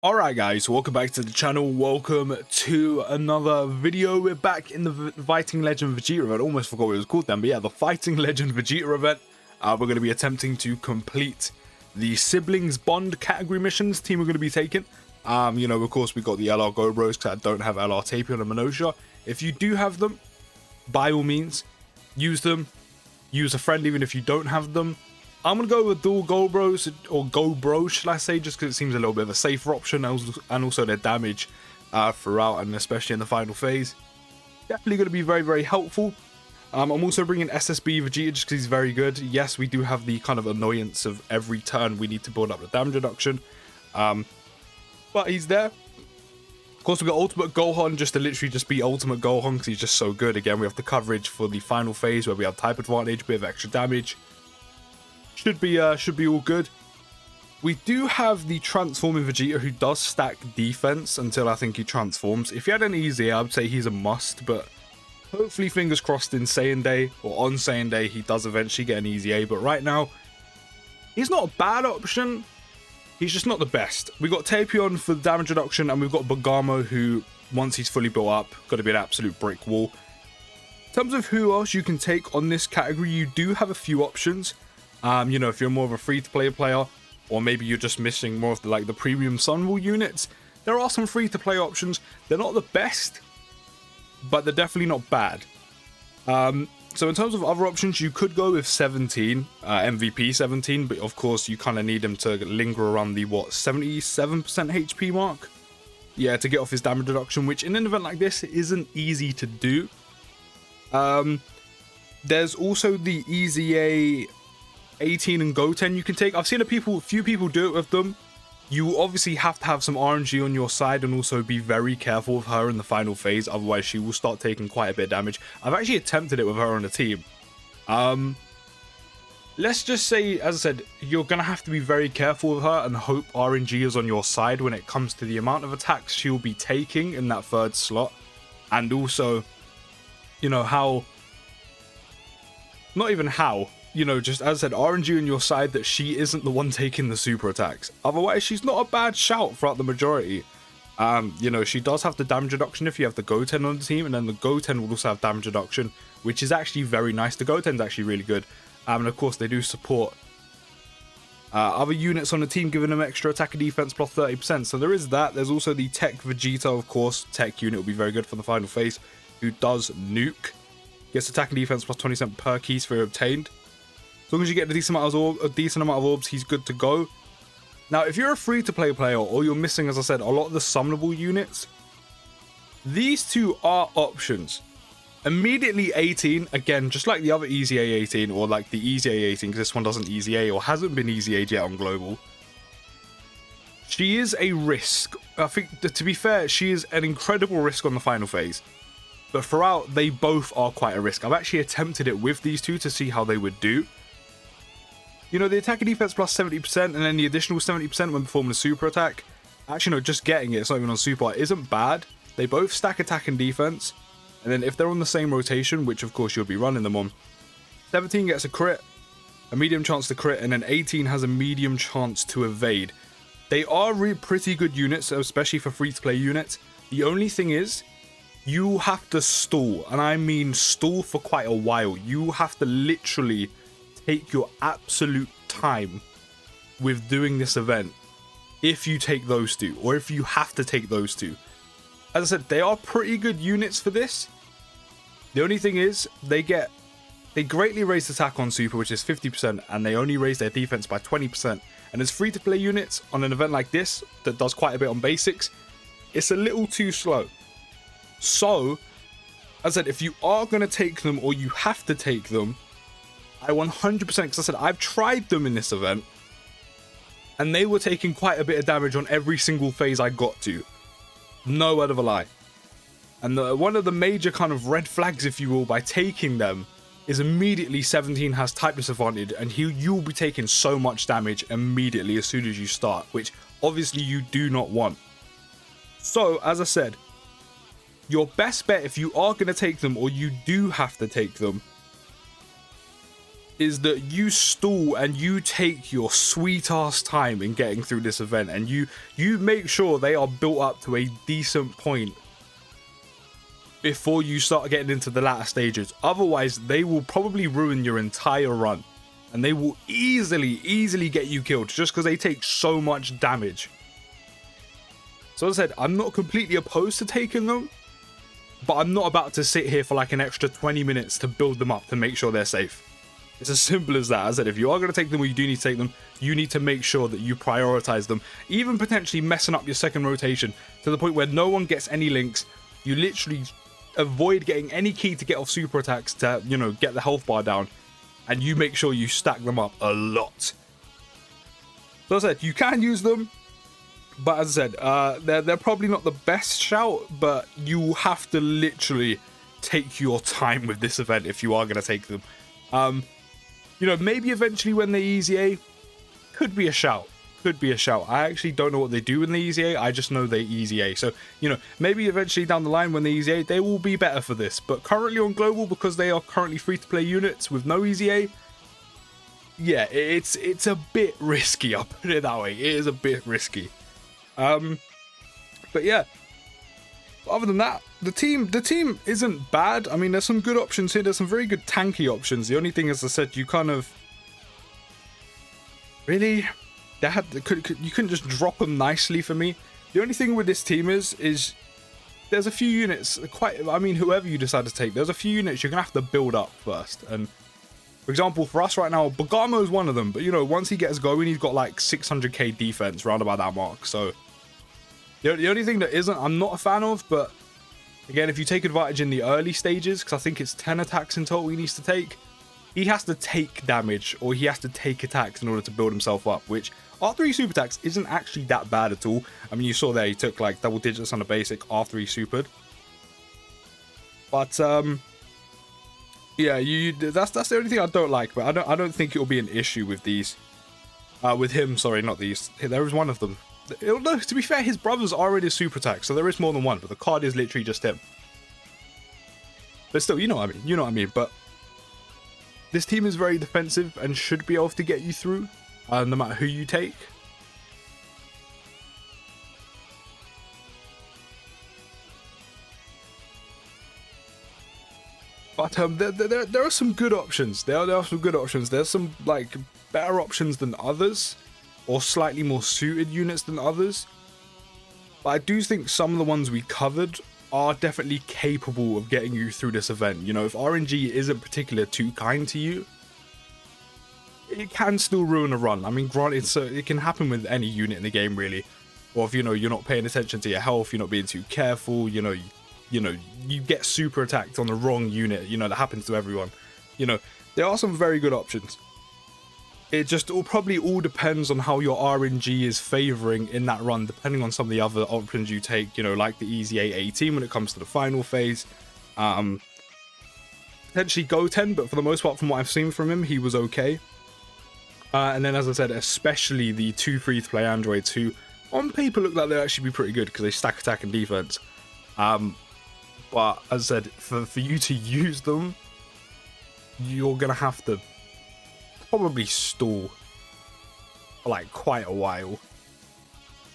Alright guys, welcome back to the channel, welcome to another video. We're back in the Fighting Legend Vegeta event. I almost forgot what it was called then, but yeah, the Fighting Legend Vegeta event. We're going to be attempting to complete the Siblings Bond category missions. Team we're going to be taking. Of course we got the LR Go Bros because I don't have LR Tapion and Minosha. If you do have them, by all means, use them. Use a friend even if you don't have them. I'm going to go with dual Go Bros, or Go Bros, should I say, just because it seems a little bit of a safer option, and also their damage throughout, and especially in the final phase. Definitely going to be very, very helpful. I'm also bringing SSB Vegeta just because he's very good. Yes, we do have the kind of annoyance of every turn we need to build up the damage reduction. But he's there. Of course, we got Ultimate Gohan just to literally just be Ultimate Gohan because he's just so good. Again, we have the coverage for the final phase where we have type advantage, bit of extra damage. Should be all good. We do have the transforming Vegeta who does stack defense until I think he transforms. If he had an easy, I would say he's a must, but hopefully, fingers crossed, in Saiyan Day or on Saiyan Day, he does eventually get an easy A. But right now, he's not a bad option. He's just not the best. We got Tapion for the damage reduction, and we've got Bergamo who, once he's fully built up, got to be an absolute brick wall. In terms of who else you can take on this category, you do have a few options. If you're more of a free-to-play player, or maybe you're just missing more of the premium Sunwall units, there are some free-to-play options. They're not the best, but they're definitely not bad. So in terms of other options, you could go with 17, MVP 17, but of course you kind of need him to linger around the, 77% HP mark? Yeah, to get off his damage reduction, which in an event like this isn't easy to do. There's also the Easy A 18 and Goten you can take. I've seen few people do it with them. You obviously have to have some RNG on your side and also be very careful with her in the final phase, otherwise she will start taking quite a bit of damage. I've actually attempted it with her on the team. Let's just say, as I said, you're going to have to be very careful with her and hope RNG is on your side when it comes to the amount of attacks she'll be taking in that third slot. And also, how... Not even how... just as I said, RNG on your side that she isn't the one taking the super attacks. Otherwise, she's not a bad shout throughout the majority. She does have the damage reduction if you have the Goten on the team, and then the Goten will also have damage reduction, which is actually very nice. The Goten's actually really good. And of course, they do support other units on the team, giving them extra attack and defense plus 30%. So there is that. There's also the Tech Vegeta, of course. Tech unit will be very good for the final phase, who does nuke. Gets attack and defense plus 20% per key sphere obtained. As long as you get a decent amount of orbs, he's good to go. Now, if you're a free-to-play player or you're missing, as I said, a lot of the summonable units, these two are options. Immediately 18, again, just like the other Easy A18 or like the Easy A18, because this one doesn't Easy A or hasn't been Easy A yet on Global. She is a risk. I think, to be fair, she is an incredible risk on the final phase. But throughout, they both are quite a risk. I've actually attempted it with these two to see how they would do. The attack and defense plus 70% and then the additional 70% when performing a super attack. Actually, no, just getting it, it's not even on super, isn't bad. They both stack attack and defense. And then if they're on the same rotation, which of course you'll be running them on, 17 gets a crit, a medium chance to crit, and then 18 has a medium chance to evade. They are pretty good units, especially for free-to-play units. The only thing is, you have to stall, and I mean stall for quite a while. You have to literally take your absolute time with doing this event if you take those two, or if you have to take those two. As I said, they are pretty good units for this. The only thing is, they greatly raise attack on super, which is 50%, and they only raise their defense by 20%. And as free-to-play units on an event like this that does quite a bit on basics, it's a little too slow. So, as I said, if you are going to take them or you have to take them, I 100%, because I said I've tried them in this event, and they were taking quite a bit of damage on every single phase I got to. No word of a lie. And one of the major kind of red flags, if you will, by taking them is immediately 17 has type disadvantage, and you'll be taking so much damage immediately as soon as you start, which obviously you do not want. So, as I said, your best bet if you are going to take them or you do have to take them, is that you stall and you take your sweet ass time in getting through this event, and you make sure they are built up to a decent point before you start getting into the latter stages. Otherwise, they will probably ruin your entire run, and they will easily get you killed just because they take so much damage. So as I said, I'm not completely opposed to taking them, but I'm not about to sit here for like an extra 20 minutes to build them up to make sure they're safe. It's as simple as that. As I said, if you are going to take them, or you do need to take them, you need to make sure that you prioritize them, even potentially messing up your second rotation to the point where no one gets any links. You literally avoid getting any key to get off super attacks to, you know, get the health bar down, and you make sure you stack them up a lot. So as I said, you can use them, but as I said, they're probably not the best shout, but you have to literally take your time with this event if you are going to take them. You know, maybe eventually when they easy A, could be a shout. Could be a shout. I actually don't know what they do in the easy A. I just know they easy A. So, you know, maybe eventually down the line when they easy A, they will be better for this. But currently on global, because they are currently free-to-play units with no easy A, yeah, it's a bit risky. I'll put it that way. It is a bit risky. But yeah, other than that, the team isn't bad. I mean, there's some good options here. There's some very good tanky options. The only thing, as I said, you kind of really you couldn't just drop them nicely for me. The only thing with this team is there's a few units. I mean, whoever you decide to take, there's a few units you're gonna have to build up first. And for example, for us right now, Bagamo is one of them. But you know, once he gets going, he's got like 600k defense, round about that mark. So the only thing that I'm not a fan of, but again, if you take advantage in the early stages, because I think it's 10 attacks in total he needs to take, he has to take damage, or he has to take attacks in order to build himself up, which R3 super attacks isn't actually that bad at all. I mean, you saw there he took like double digits on a basic after he supered. But yeah, that's the only thing I don't like, but I don't think it'll be an issue with these. With him, sorry, not these. There is one of them. No, to be fair, his brothers are in his super attack, so there is more than one, but the card is literally just him. But still, you know what I mean. You know what I mean. But this team is very defensive and should be able to get you through, no matter who you take. But there are some good options. There are some good options. There's some like better options than others, or slightly more suited units than others. But I do think some of the ones we covered are definitely capable of getting you through this event. You know, if RNG isn't particularly too kind to you, it can still ruin a run. I mean, granted, so it can happen with any unit in the game, really. Or if, you know, you're not paying attention to your health, you're not being too careful, you know, you get super attacked on the wrong unit. You know, that happens to everyone. You know, there are some very good options. It just probably all depends on how your RNG is favoring in that run, depending on some of the other options you take, you know, like the Easy 818 when it comes to the final phase. Potentially Goten, but for the most part, from what I've seen from him, he was okay. And then, as I said, especially the two free-to-play androids who, on paper, look like they'll actually be pretty good because they stack attack and defense. But, as I said, for you to use them, you're going to have to probably stall for like quite a while.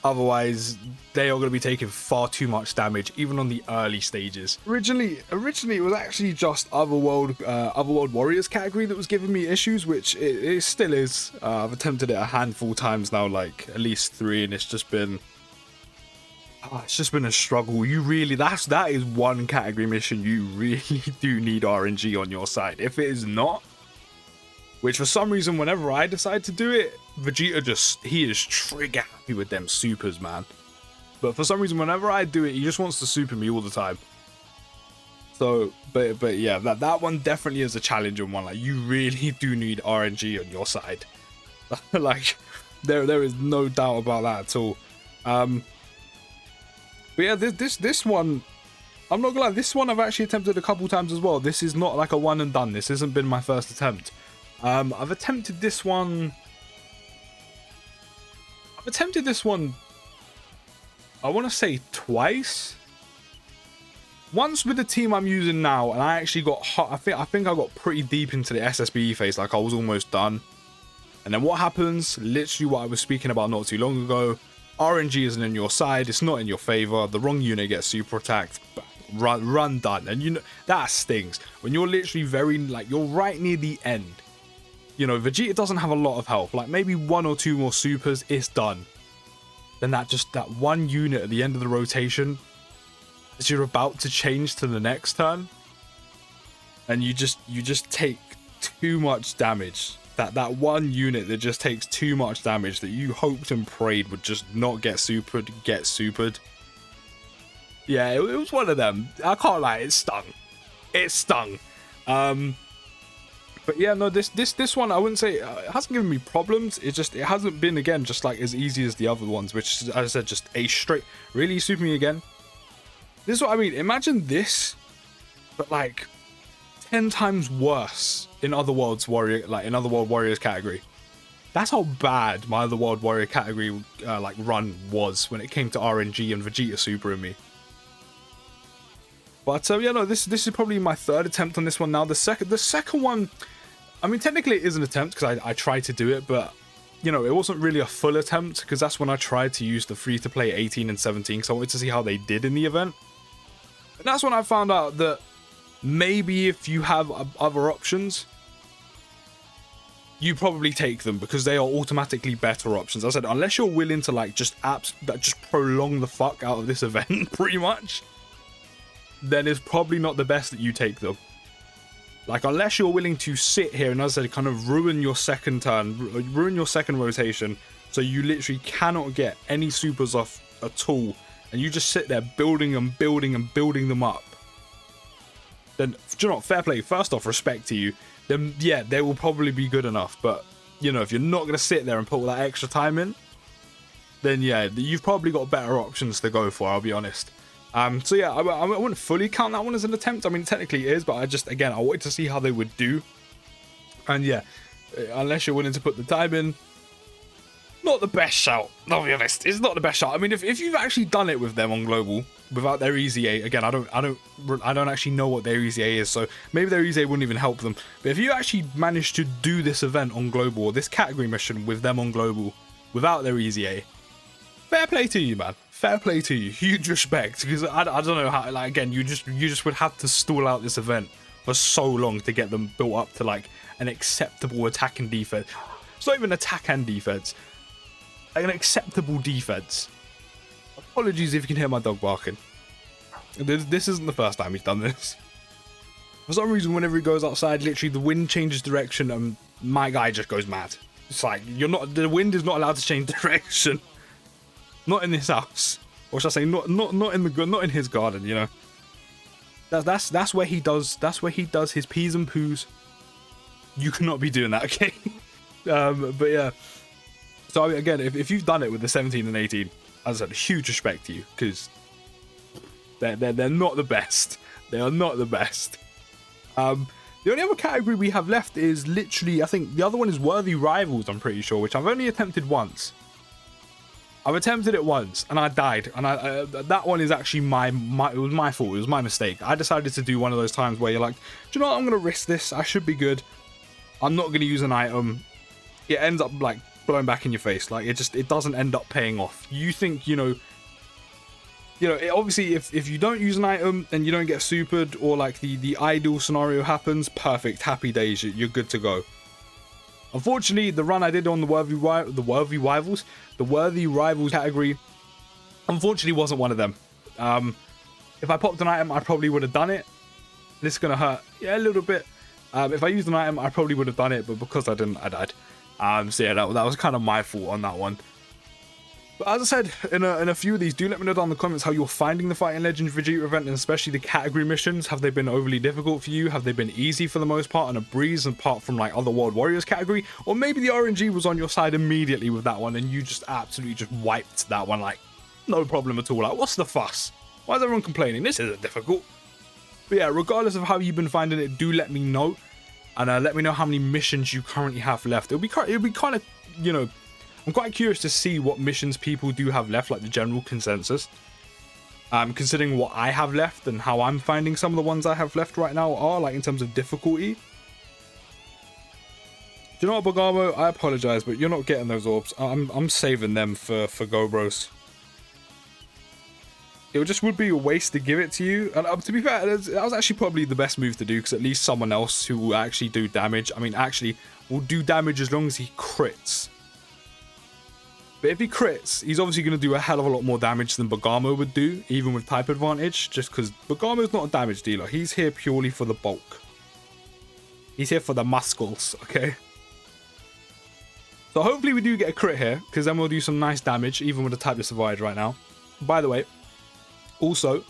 Otherwise, they are going to be taking far too much damage, even on the early stages. Originally it was actually just Otherworld Warriors category that was giving me issues, which it still is. I've attempted it a handful of times now, like at least 3, and it's just been a struggle. You really, that is one category mission you really do need RNG on your side. If it is not, which for some reason, whenever I decide to do it, Vegeta he is trigger happy with them supers, man. But for some reason, whenever I do it, he just wants to super me all the time. So, but yeah, that one definitely is a challenging one. Like, you really do need RNG on your side. Like, there is no doubt about that at all. But yeah, this one, I'm not gonna lie, this one I've actually attempted a couple times as well. This is not like a one and done. This hasn't been my first attempt. I've attempted this one, I want to say twice. once with the team I'm using now, and I actually got hot, I think I got pretty deep into the SSBE phase, like I was almost done. And then what happens? Literally what I was speaking about not too long ago. RNG isn't in your side, it's not in your favor. The wrong unit gets super attacked, run done. And you know that stings when you're literally very, like, you're right near the end. You know, Vegeta doesn't have a lot of health, like maybe 1 or 2 more supers, it's done. Then that one unit at the end of the rotation, as you're about to change to the next turn, and you just take too much damage. That one unit that just takes too much damage that you hoped and prayed would just not get supered, get supered. Yeah, it was one of them. I can't lie, it stung. It stung. But yeah, no, this one, I wouldn't say, it hasn't given me problems. It hasn't been, again, just like as easy as the other ones, which, as I said, just a straight, really super me again. This is what I mean. Imagine this, but like 10 times worse in Otherworld Warriors category. That's how bad my Otherworld Warrior category like run was when it came to RNG and Vegeta Super in me. But yeah, no, this is probably my 3rd attempt on this one now. The second one, I mean, technically it is an attempt because I tried to do it, but you know, it wasn't really a full attempt because that's when I tried to use the free-to-play 18 and 17 because I wanted to see how they did in the event. And that's when I found out that maybe if you have other options, you probably take them because they are automatically better options. As I said, unless you're willing to like just prolong the fuck out of this event pretty much, then it's probably not the best that you take them. Like, unless you're willing to sit here and, as I said, kind of ruin your second turn, ruin your second rotation, so you literally cannot get any supers off at all, and you just sit there building and building and building them up, then, do you know what, fair play. First off, respect to you. Then, yeah, they will probably be good enough, but, you know, if you're not going to sit there and put all that extra time in, then, yeah, you've probably got better options to go for, I'll be honest. So yeah, I wouldn't fully count that one as an attempt. I mean, technically it is, but I wanted to see how they would do. And yeah, unless you're willing to put the time in, not the best shout. I'll be honest, it's not the best shout. I mean, if you've actually done it with them on global without their easy A, again, I don't actually know what their easy A is, so maybe their easy A wouldn't even help them. But if you actually managed to do this event on global, or this category mission with them on global without their easy A, fair play to you, man. Fair play to you. Huge respect, because I don't know how, like, again, you just would have to stall out this event for so long to get them built up to like an acceptable attack and defense. It's not even attack and defense, like an acceptable defense. Apologies if you can hear my dog barking. This isn't the first time he's done this. For some reason, whenever he goes outside, literally the wind changes direction and my guy just goes mad. It's like, the wind is not allowed to change direction. Not in this house, or should I say, not in his garden. You know, that's where he does his peas and poos. You cannot be doing that, okay? But yeah. So again, if you've done it with the 17 and 18, as I said, huge respect to you, because they're not the best. They are not the best. The only other category we have left is literally, I think the other one is Worthy Rivals. I'm pretty sure, which I've only attempted once. I've attempted it once and I died, and that one is actually it was my fault. It was my mistake. I decided to do one of those times where you're like, do you know what, I'm gonna risk this. I should be good. I'm not gonna use an item. It ends up like blowing back in your face. Like it doesn't end up paying off. You think obviously if you don't use an item and you don't get supered, or like the ideal scenario happens, perfect, happy days, you're good to go. Unfortunately, the run I did on the Worthy Rivals category, unfortunately wasn't one of them. If I popped an item, I probably would have done it. This is going to hurt, yeah, a little bit. If I used an item, I probably would have done it, but because I didn't, I died. So yeah, that was kind of my fault on that one. But as I said, in a few of these, do let me know down in the comments how you're finding the Fighting Legends Vegeta event, and especially the category missions. Have they been overly difficult for you? Have they been easy for the most part and a breeze, apart from like Otherworld Warriors category? Or maybe the RNG was on your side immediately with that one and you just absolutely just wiped that one, like no problem at all. Like, what's the fuss? Why is everyone complaining? This isn't difficult. But yeah, regardless of how you've been finding it, do let me know, and let me know how many missions you currently have left. It'll be kind of, you know, I'm quite curious to see what missions people do have left, like the general consensus. Considering what I have left and how I'm finding some of the ones I have left right now are, like, in terms of difficulty. Do you know what, Bergamo? I apologize, but you're not getting those orbs. I'm saving them for Gobros. It just would be a waste to give it to you. And to be fair, that was actually probably the best move to do, because at least someone else who will actually do damage. I mean, actually, will do damage as long as he crits. But if he crits, he's obviously going to do a hell of a lot more damage than Bergamo would do, even with type advantage, just because Bergamo's not a damage dealer. He's here purely for the bulk. He's here for the muscles, okay? So hopefully we do get a crit here, because then we'll do some nice damage, even with the type that survived right now. By the way, also,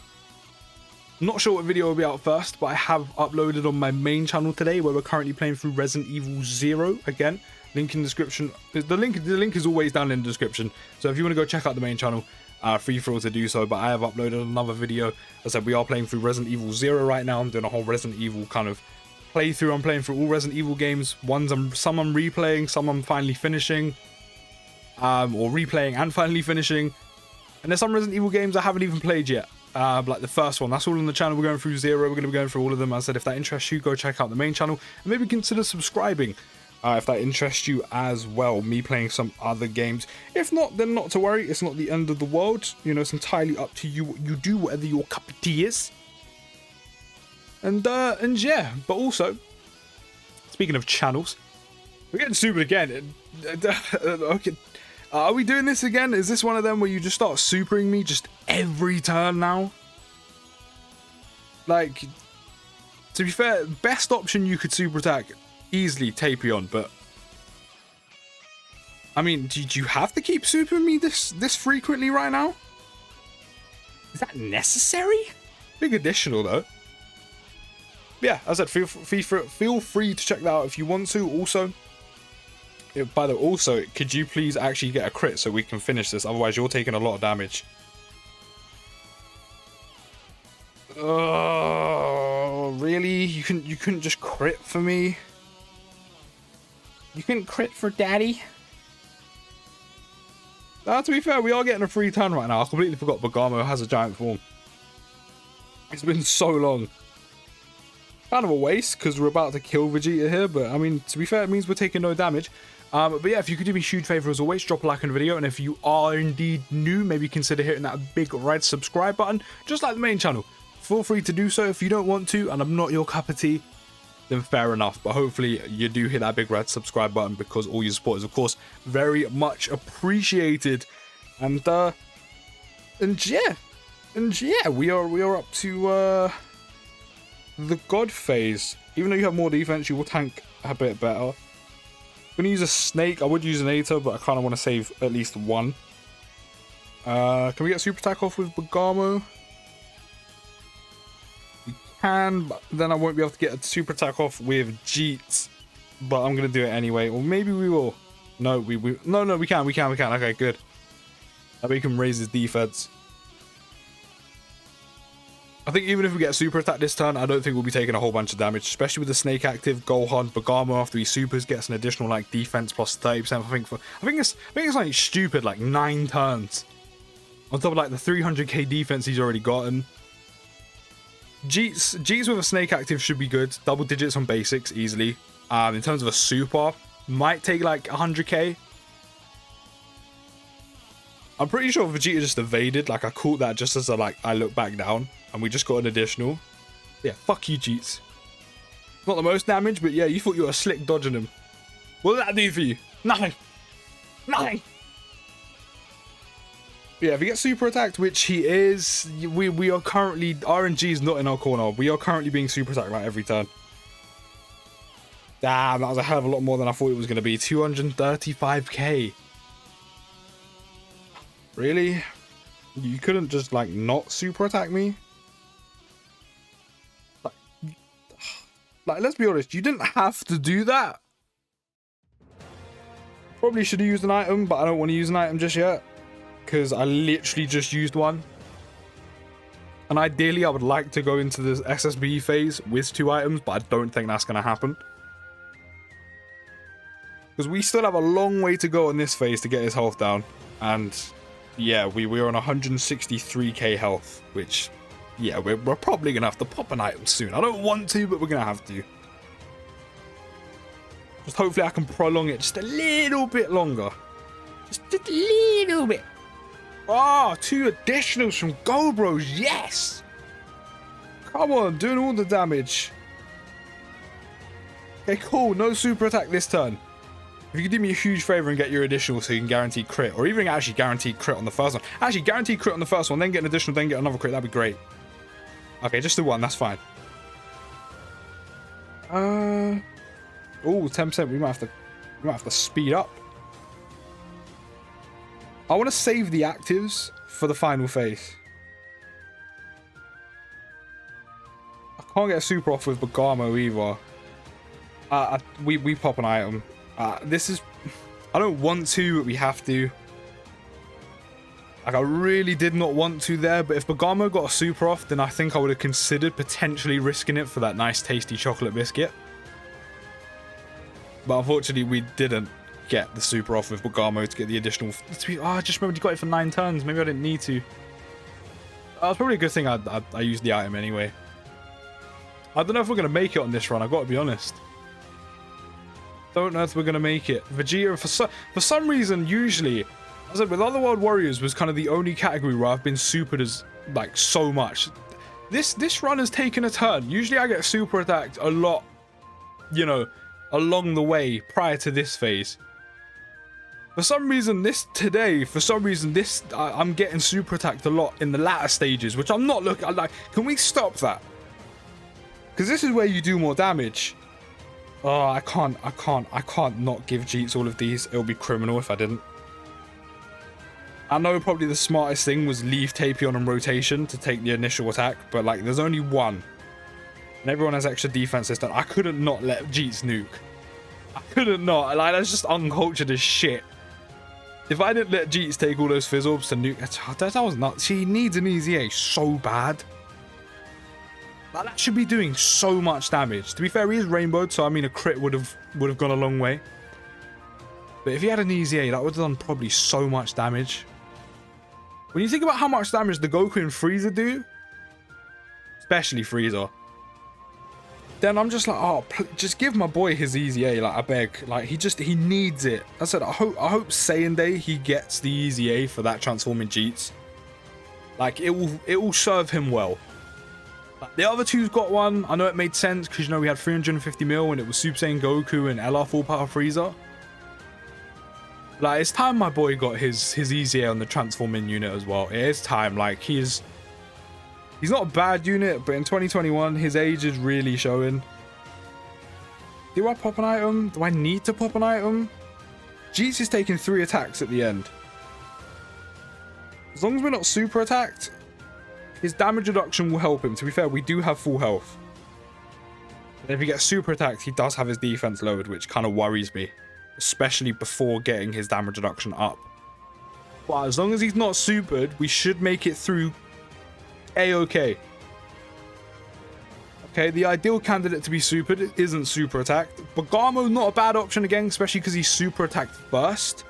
not sure what video will be out first, but I have uploaded on my main channel today, where we're currently playing through Resident Evil 0 again. Link in the description. The link is always down in the description. So if you want to go check out the main channel, free for all to do so. But I have uploaded another video. As I said, we are playing through Resident Evil 0 right now. I'm doing a whole Resident Evil kind of playthrough. I'm playing through all Resident Evil games. Some I'm replaying, some I'm finally finishing, or replaying and finally finishing. And there's some Resident Evil games I haven't even played yet. Like the first one, that's all on the channel. We're going through 0. We're going to be going through all of them. As I said, if that interests you, go check out the main channel and maybe consider subscribing. If that interests you as well, me playing some other games. If not, then not to worry. It's not the end of the world. You know, it's entirely up to you what you do, whatever your cup of tea is. And yeah, but also, speaking of channels, we're getting stupid again. Okay, are we doing this again? Is this one of them where you just start supering me just every turn now? Like, to be fair, best option you could super attack, easily Tapion, but I mean, did you have to keep supering me this frequently right now? Is that necessary? Big additional though. Yeah, as I said, feel free to check that out if you want to. Also, by the way, also, could you please actually get a crit so we can finish this? Otherwise, you're taking a lot of damage. Oh, really? You couldn't just crit for me? You couldn't crit for daddy? To be fair, we are getting a free turn right now. I completely forgot Bergamo has a giant form. It's been so long. Kind of a waste, because we're about to kill Vegeta here. But, I mean, to be fair, it means we're taking no damage. But yeah, if you could do me a huge favor as always, drop a like on the video. And if you are indeed new, maybe consider hitting that big red subscribe button, just like the main channel. Feel free to do so if you don't want to, and I'm not your cup of tea, then fair enough. But hopefully you do hit that big red subscribe button, because all your support is, of course, very much appreciated. And yeah, we are up to the God phase. Even though you have more defense, you will tank a bit better. I'm gonna use a snake. I would use an Aether, but I kind of want to save at least one. Can we get super attack off with Bergamo? We can, but then I won't be able to get a super attack off with Jeets. But I'm gonna do it anyway, or maybe we will. No, we can. Okay, good. That way we can raise his defense. I think even if we get super attack this turn, I don't think we'll be taking a whole bunch of damage, especially with the snake active. Gohan, Bergamo after he supers gets an additional like defense plus 30%. I think it's like stupid, like 9 turns on top of like the 300k defense he's already gotten. Jeets with a snake active should be good. Double digits on basics easily. In terms of a super, might take like 100k. I'm pretty sure Vegeta just evaded. Like I caught that just as I look back down. And we just got an additional. Yeah, fuck you, Jeets. Not the most damage, but yeah, you thought you were slick dodging him. What did that do for you? Nothing. Nothing. But yeah, if he gets super attacked, which he is, we are currently, RNG is not in our corner. We are currently being super attacked like every turn. Damn, that was a hell of a lot more than I thought it was going to be. 235k. Really? You couldn't just like not super attack me? Like, let's be honest, you didn't have to do that. Probably should have used an item, but I don't want to use an item just yet, because I literally just used one. And ideally, I would like to go into this SSB phase with 2 items, but I don't think that's going to happen. Because we still have a long way to go in this phase to get his health down. And yeah, we're on 163k health, which, yeah, we're probably gonna have to pop an item soon. I don't want to, but we're gonna have to. Just hopefully I can prolong it just a little bit longer. Just a little bit. Ah, 2 additionals from Go Bros, yes! Come on, doing all the damage. Okay, cool, no super attack this turn. If you could do me a huge favor and get your additional so you can guarantee crit, or even actually guarantee crit on the first one. Actually, guarantee crit on the first one, then get an additional, then get another crit, that'd be great. Okay, just do one, that's fine. Oh, 10%, we might have to speed up. I want to save the actives for the final phase. I can't get a super off with Bergamo either. We pop an item. This is... I don't want to, but we have to. Like, I really did not want to there, but if Bergamo got a super off, then I think I would have considered potentially risking it for that nice tasty chocolate biscuit. But unfortunately, we didn't get the super off with Bergamo to get the additional... I just remembered you got it for 9 turns. Maybe I didn't need to. That's probably a good thing I used the item anyway. I don't know if we're going to make it on this run, I've got to be honest. Don't know if we're going to make it. Vegeta, for some reason, usually, as I said, with Otherworld Warriors was kind of the only category where I've been supered as, like, so much. This run has taken a turn. Usually I get super attacked a lot, you know, along the way prior to this phase. For some reason, I'm getting super attacked a lot in the latter stages, which I'm not looking at. Like, can we stop that? Because this is where you do more damage. Oh, I can't not give Jeets all of these. It would be criminal if I didn't. I know probably the smartest thing was leave Tapion on rotation to take the initial attack, but like there's only one. And everyone has extra defense this time. I couldn't not let Jeets nuke. I couldn't not. Like, that's just uncultured as shit. If I didn't let Jeets take all those Fizz-Orbs to nuke, that was nuts. She needs an easy A so bad. Like, that should be doing so much damage. To be fair, he is rainbowed, so I mean a crit would have gone a long way. But if he had an easy A, that would have done probably so much damage. When you think about how much damage the Goku and Frieza do, especially Frieza, then I'm just like, oh, just give my boy his easy A, like, I beg. Like, he needs it. I said, I hope Saiyan Day he gets the easy A for that transforming Jeets. Like, it will serve him well. Like, the other two's got one. I know it made sense because, you know, we had 350 mil and it was Super Saiyan Goku and LR Full Power Frieza. Like, it's time my boy got his easy A on the transforming unit as well. It is time. Like, he's not a bad unit, but in 2021, his age is really showing. Do I pop an item? Do I need to pop an item? Jeets is taking 3 attacks at the end. As long as we're not super attacked, his damage reduction will help him. To be fair, we do have full health. And if he gets super attacked, he does have his defense lowered, which kind of worries me. Especially before getting his damage reduction up. But as long as he's not supered, we should make it through A-okay. Okay, the ideal candidate to be supered isn't super attacked. Bergamo's not a bad option again, especially because he's super attacked first.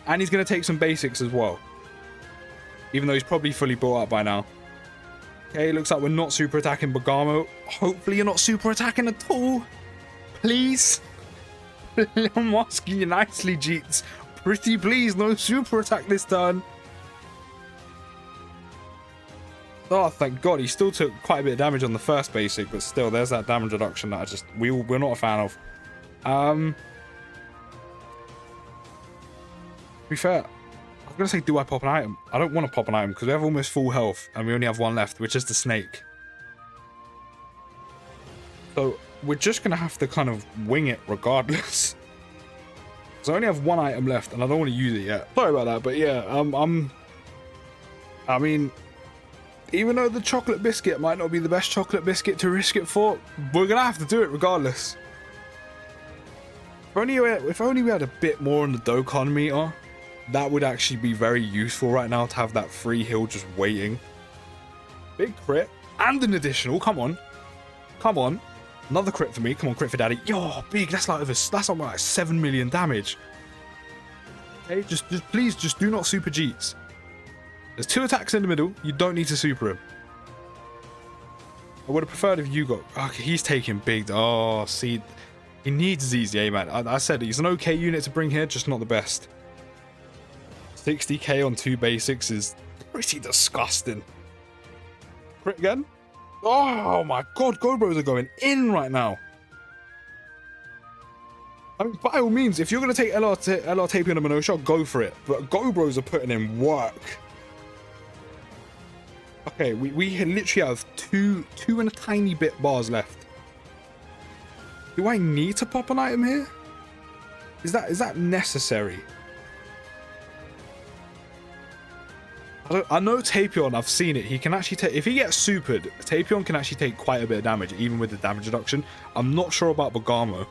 And he's going to take some basics as well. Even though he's probably fully built up by now. Okay, looks like we're not super attacking Bergamo. Hopefully you're not super attacking at all. Please. I'm asking you nicely, Jeets. Pretty please, no super attack this turn. Oh, thank God. He still took quite a bit of damage on the first basic, but still, there's that damage reduction that we're not a fan of. To be fair, I was going to say, do I pop an item? I don't want to pop an item because we have almost full health and we only have one left, which is the snake. So we're just going to have to kind of wing it regardless. So I only have one item left and I don't want to use it yet. Sorry about that, but yeah, I mean, even though the chocolate biscuit might not be the best chocolate biscuit to risk it for, we're going to have to do it regardless. If only we had a bit more on the Dokkan meter, that would actually be very useful right now to have that free heal just waiting. Big crit and an additional. Come on. Come on. Another crit for me. Come on, crit for daddy. Yo, big. That's like 7 million damage. Okay, just please, just do not super Jeets. There's 2 attacks in the middle. You don't need to super him. I would have preferred if you got... Okay, he's taking big... Oh, see... He needs ZZA, man. I said he's an okay unit to bring here, just not the best. 60k on 2 basics is pretty disgusting. Crit again? Oh my god, Gobros are going in right now. I mean, by all means, if you're going to take LR Tapey on a Mono shot, go for it. But Gobros are putting in work. Okay, we literally have two and a tiny bit bars left. Do I need to pop an item here? Is that necessary? I know Tapion, I've seen it. He can actually take, if he gets supered, Tapion can actually take quite a bit of damage, even with the damage reduction. I'm not sure about Bergamo.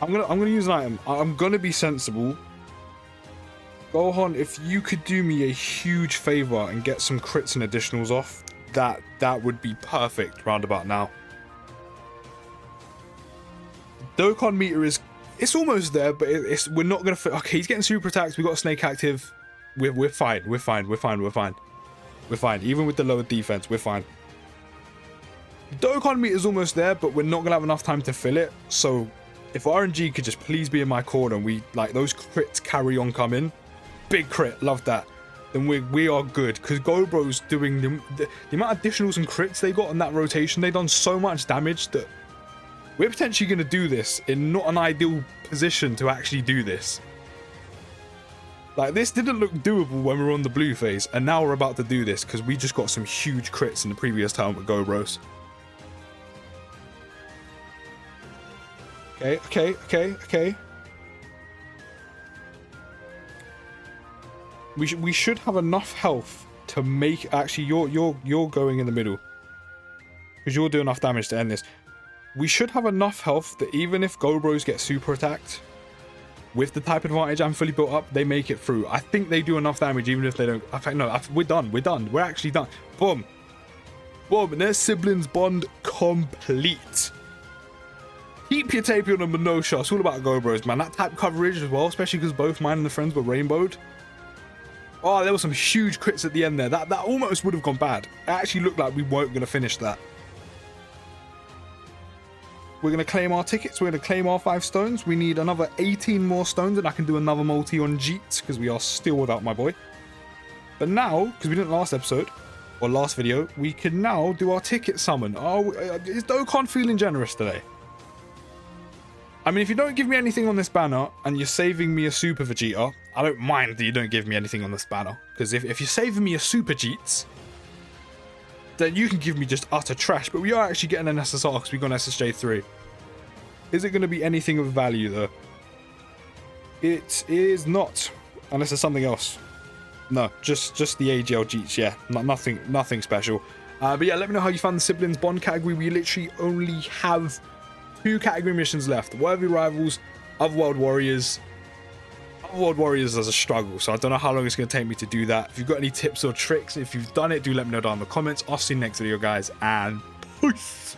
I'm gonna use an item. I'm gonna be sensible. Gohan, if you could do me a huge favor and get some crits and additionals off, that would be perfect round about now. Dokkan meter is, it's almost there, but we're not gonna. Okay, he's getting super attacks. We got a snake active. We're fine. We're fine. Even with the lower defense, we're fine. Dokkan meter is almost there, but we're not gonna have enough time to fill it. So if RNG could just please be in my corner and we like those crits carry on coming, big crit, love that. Then we are good, because Gobro's doing the amount of additionals and crits they got on that rotation. They done so much damage that we're potentially going to do this in not an ideal position to actually do this. Like, this didn't look doable when we were on the blue phase, and now we're about to do this because we just got some huge crits in the previous time with Gobros. Okay. We should have enough health to make... Actually, you're going in the middle, because you'll do enough damage to end this. We should have enough health that even if Gobros get super attacked, with the type advantage I'm fully built up, they make it through. I think they do enough damage even if they don't... In fact, no, we're done. We're actually done. Boom. Boom. And their siblings bond complete. Keep your Tapion and Monosha. It's all about Gobros, man. That type coverage as well, especially because both mine and the friends were rainbowed. Oh, there were some huge crits at the end there. That almost would have gone bad. It actually looked like we weren't going to finish that. We're going to claim our tickets. We're going to claim our 5 stones. We need another 18 more stones, and I can do another multi on Jeets, because we are still without my boy. But now, because we didn't last episode, or last video, we can now do our ticket summon. Oh, is Dokkan feeling generous today? I mean, if you don't give me anything on this banner, and you're saving me a Super Vegeta, I don't mind that you don't give me anything on this banner. Because if you're saving me a Super Jeets, then you can give me just utter trash. But we are actually getting an SSR because we got an SSJ3. Is it going to be anything of value, though? It is not. Unless it's something else. No, just the AGL Jeets, yeah. Nothing special. But yeah, let me know how you found the Siblings Bond category. We literally only have 2 category missions left. Worthy Rivals, Otherworld Warriors. Otherworld Warriors is a struggle, so I don't know how long it's going to take me to do that. If you've got any tips or tricks, if you've done it, do let me know down in the comments. I'll see you next video, guys, and peace.